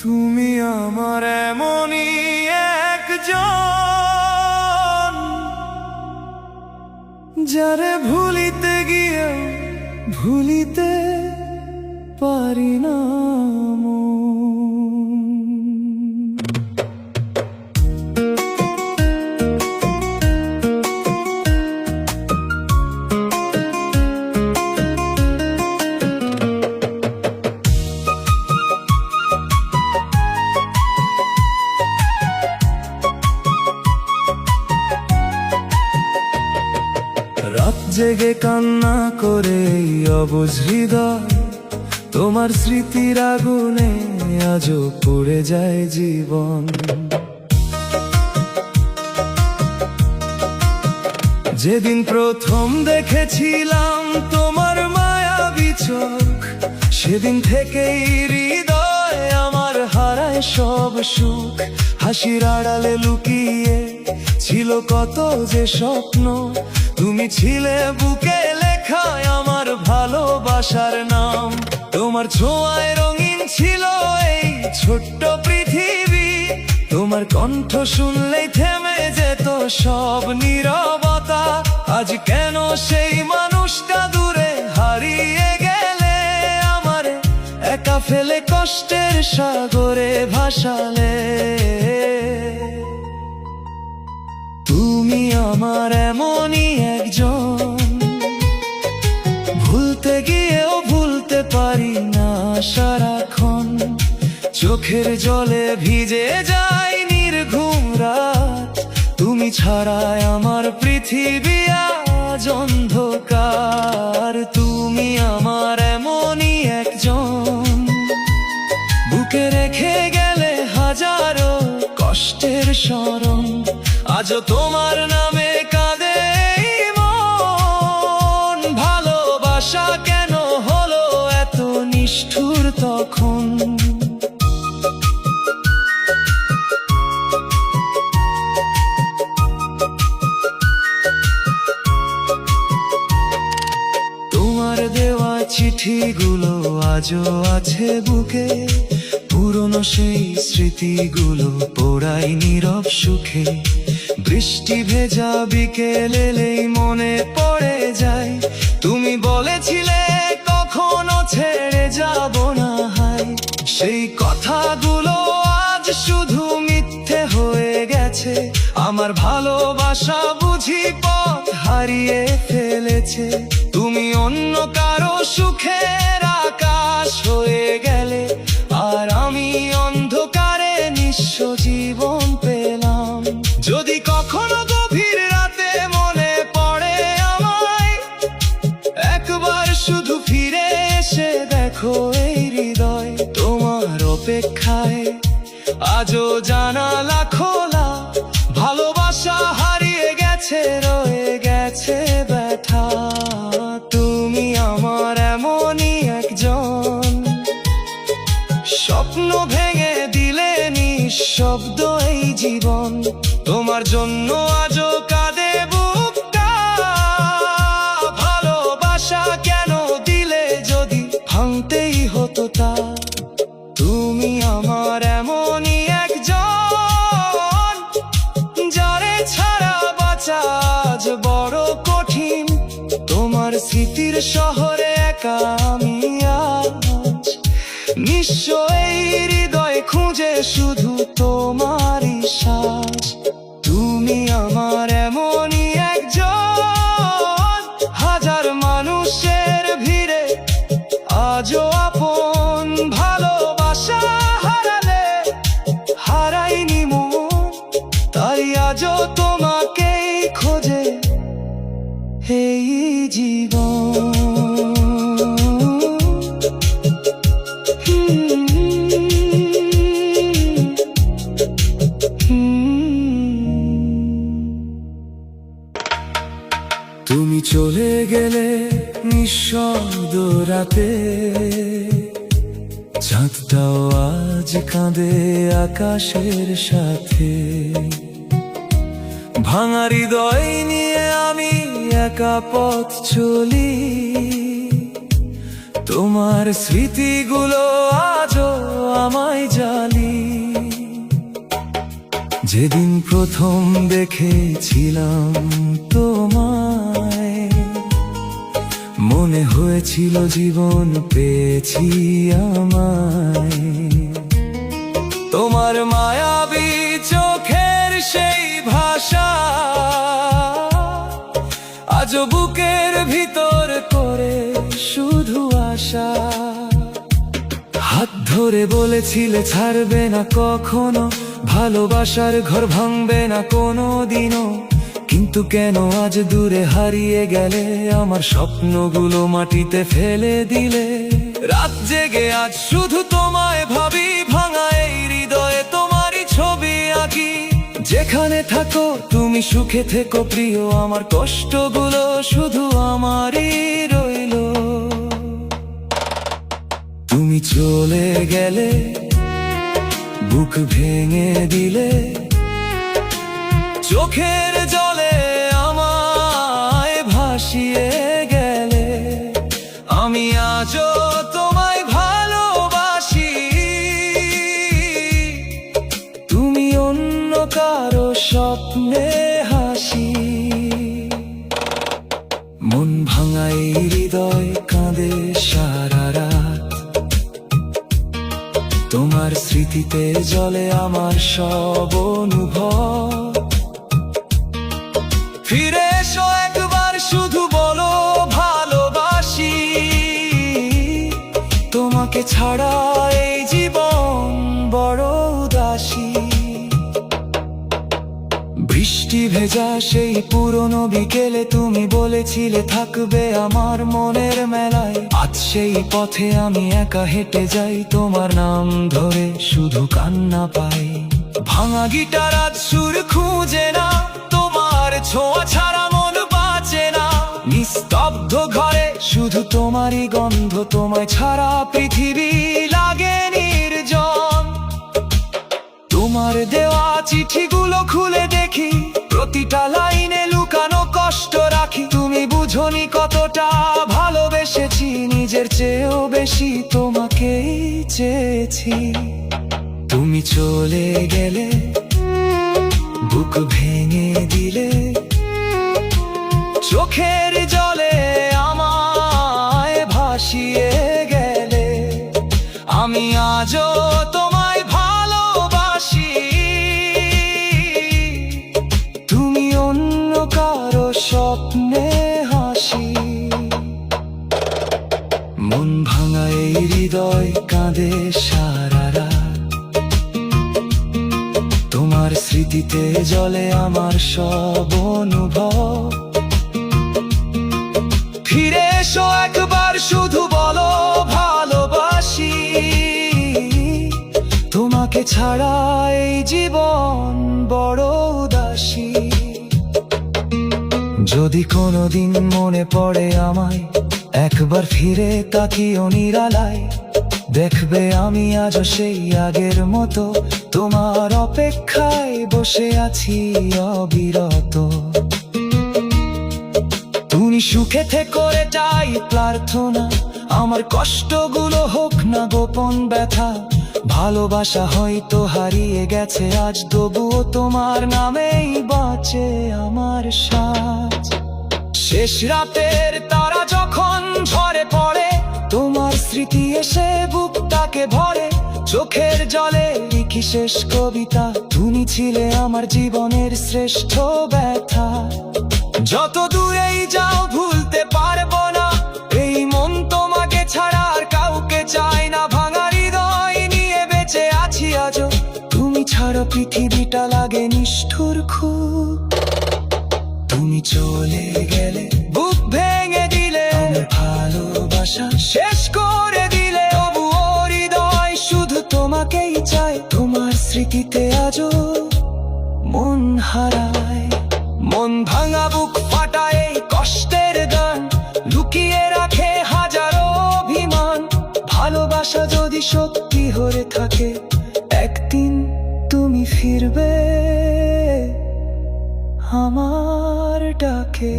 তুমি আমার এমনই একজন, যারে ভুলিতে গিয়েও ভুলিতে পারি না মন। রাত জেগে কান্না করে এই অবুঝ হৃদয়, তোমার স্মৃতির আগুনে আজও পড়ে যায় জীবন। যেদিন প্রথম দেখেছিলাম তোমার মায়াবী চোখ, সেদিন থেকেই হৃদয় আমার হারায় সব সুখ। হাসির আড়ালে লুকিয়ে ছিল কত যে স্বপ্ন, তুমি ছিলে বুকে লেখায় আমার ভালোবাসার নাম। তোমার ছোঁয়ায় রঙিন ছিল এই ছোট্ট পৃথিবী, তোমার কণ্ঠ শুনলেই থেমে যেত সব নীরবতা। আজ কেন সেই মানুষটা দূরে হারিয়ে গেলে, আমারে একা ফেলে কষ্টের সাগরে ভাসালে। তুমি আমার এমনই একজন, ভুলতে গিয়েও ভুলতে পারি না সারাক্ষণ। চোখের জলে ভিজে যায় নির্ঘুম রাত, তুমি ছাড়াই আমার পৃথিবী আজ অন্ধকার। তুমি আমার এমনই একজন, বুকে রেখে গেলে হাজারো কষ্টের স্মরণ। আজও তোমার নামে কাঁদে মন, ভালোবাসা কেন হলো এত নিষ্ঠুর তখন। তোমার দেওয়া চিঠিগুলো আজও আছে বুকে, পুরনো সেই স্মৃতিগুলো পোড়াই নীরব সুখে। বৃষ্টি ভেজা বিকেল এলেই মনে পড়ে যায়, তুমি বলেছিলে কখনো ছেড়ে যাব না হায়। সেই কথাগুলো আজ শুধু মিথ্যে হয়ে গেছে, আমার ভালোবাসা বুঝি পথ হারিয়ে ফেলেছে। তুমি অন্য কারো সুখের আকাশ হয়ে গেলে, আর আমি অন্ধকারে নিঃস্ব জীবন পেলাম। যদি কখনো গভীর রাতে মনে পড়ে আমায়, একবার শুধু ফিরে এসে দেখো এই হৃদয় তোমার অপেক্ষায় আজও জানালা খোলা। ভালোবাসা হারিয়ে গেছে, রয়ে গেছে ব্যথা। তুমি আমার এমনই একজন, স্বপ্ন ভেঙে দিলে নিঃশব্দ এই জীবন। তোমার জন্য আজও কাঁদে বুকটা, ভালোবাসা কেন দিলে যদি ভাঙতেই হতো তা। তুমি আমার এমনই একজন, যারে ছাড়া বাঁচা আজ বড় কঠিন। তোমার স্মৃতির শহরে একা আমি আজ নিঃস্ব, এই হৃদয় খুঁজে শুধু তোমারই শ্বাস। তুমি আমার এমনই একজন, হাজার মানুষের ভিড়ে আজও আপন। ভালোবাসা হারালে হারাইনি মন, তাই আজও তোমাকেই খোঁজে এই জীবন। তুমি চলে গেলে নিঃশব্দ রাতে, চাঁদটাও আজ কাঁদে আকাশের সাথে। ভাঙা হৃদয় নিয়ে আমি একা পথ চলি, তোমার স্মৃতিগুলো আজও আমায় জ্বালি। যেদিন প্রথম দেখেছিলাম তোমায়, মনে হয়েছিল জীবন পেয়েছি আমায়। তোমার মায়াবী চোখের সেই ভাষা আজ বুকের ভিতর করে শুধু আশা। হাত ধরে বলেছিলে ছাড়বে না কখনো, ভালোবাসার ঘর ভাঙবে না কোনো দিনও। কিন্তু কেন আজ দূরে হারিয়ে গেলে, আমার স্বপ্নগুলো মাটিতে ফেলে দিলে। রাত জেগে আজ শুধু তোমায় ভাবি, ভাঙা এই হৃদয়ে তোমারই ছবি আঁকি। যেখানে থাকো তুমি সুখে থেকো প্রিয়, আমার কষ্টগুলো শুধু আমারই রইলো। তুমি চলে গেলে, বুক ভেঙে দিলে, চোখের জলে আমায় ভাসিয়ে গেলে। আমি আজও তোমায় ভালোবাসি, তুমি অন্য কারো স্বপ্নে হাসি। মন ভাঙা এই হৃদয় কাঁদে সারা রাত, তোমার স্মৃতিতে জলে আমার সব অনুভব। ফিরে এসো একবার শুধু বলো ভালোবাসি, তোমাকে ছাড়া এই জীবন বড় উদাসী। বৃষ্টি ভেজা সেই পুরনো বিকেলে তুমি বলেছিলে থাকবে আমার মনের মেলায়। আজ সেই পথে আমি একা হেঁটে যাই, তোমার নাম ধরে শুধু কান্না পাই। ভাঙা গিটার আজ সুর খুঁজে না, তোমার ছোঁয়া ছাড়া মন বাঁচে না। নিস্তব্ধ ঘরে শুধু তোমারই গন্ধ, তোমায় ছাড়া পৃথিবী লাগে নির্জন। তোমার দেওয়া চিঠিগুলো খুলে দেখি, প্রতিটা লাইনে লুকানো কষ্ট রাখি। তুমি বুঝোনি কতটা ভালোবেসেছি, নিজের চেয়েও বেশি তোমাকেই চেয়েছি। তুমি চলে গেলে, বুক ভেঙে দিলে, চোখের জলে আমায় ভাসিয়ে গেলে। আমি আজও তোমায় ভালোবাসি, তুমি অন্য কারো স্বপ্নে হাসি। মন ভাঙা এই হৃদয় কাঁদে সারা রাত, তোমার স্মৃতিতে জলে আমার সব অনুভব। ফিরে এসো একবার শুধু বলো ভালোবাসি, তোমাকে ছাড়া এই জীবন বড় উদাসী। যদি কোনোদিন মনে পড়ে আমায়, একবার ফিরে তাকিও নিরালায়। দেখবে আমি আজও সেই আগের মতো, তোমার অপেক্ষায় বসে আছি অবিরত। তুমি সুখে থেকো এটাই প্রার্থনা, আমার কষ্টগুলো হোক না গোপন ব্যথা। ভালোবাসা হয়তো হারিয়ে গেছে আজ, তবুও তোমার নামেই বাঁচে আমার সাজ। শেষ রাতের তারা যখন ঝরে পড়ে, তোমার স্মৃতি এসে বুকটাকে ভরে। চোখের জলে লিখি শেষ কবিতা, তুমি ছিলে আমার জীবনের শ্রেষ্ঠ ব্যথা। যত দূরেই যাও ভুলতে পারবো না, এই মন তোমাকে ছাড়া আর কাউকে চায় না। ভাঙা হৃদয় নিয়ে বেঁচে আছি আজও, তুমি ছাড়া পৃথিবীটা লাগে নিষ্ঠুর খুব। তুমি চলে গেলে, বুক ভেঙে দিলে, আমার ভালোবাসা শেষ করে দিলে। তবুও হৃদয় শুধু তোমাকেই চায়, তোমার স্মৃতিতে আজও মন হারায়। মন ভাঙা বুক ফাটায় এই কষ্টের গান, লুকিয়ে রাখে হাজারো অভিমান। ভালোবাসা যদি সত্যি হয়ে থাকে, একদিন তুমি ফিরবে আমার ডাকে।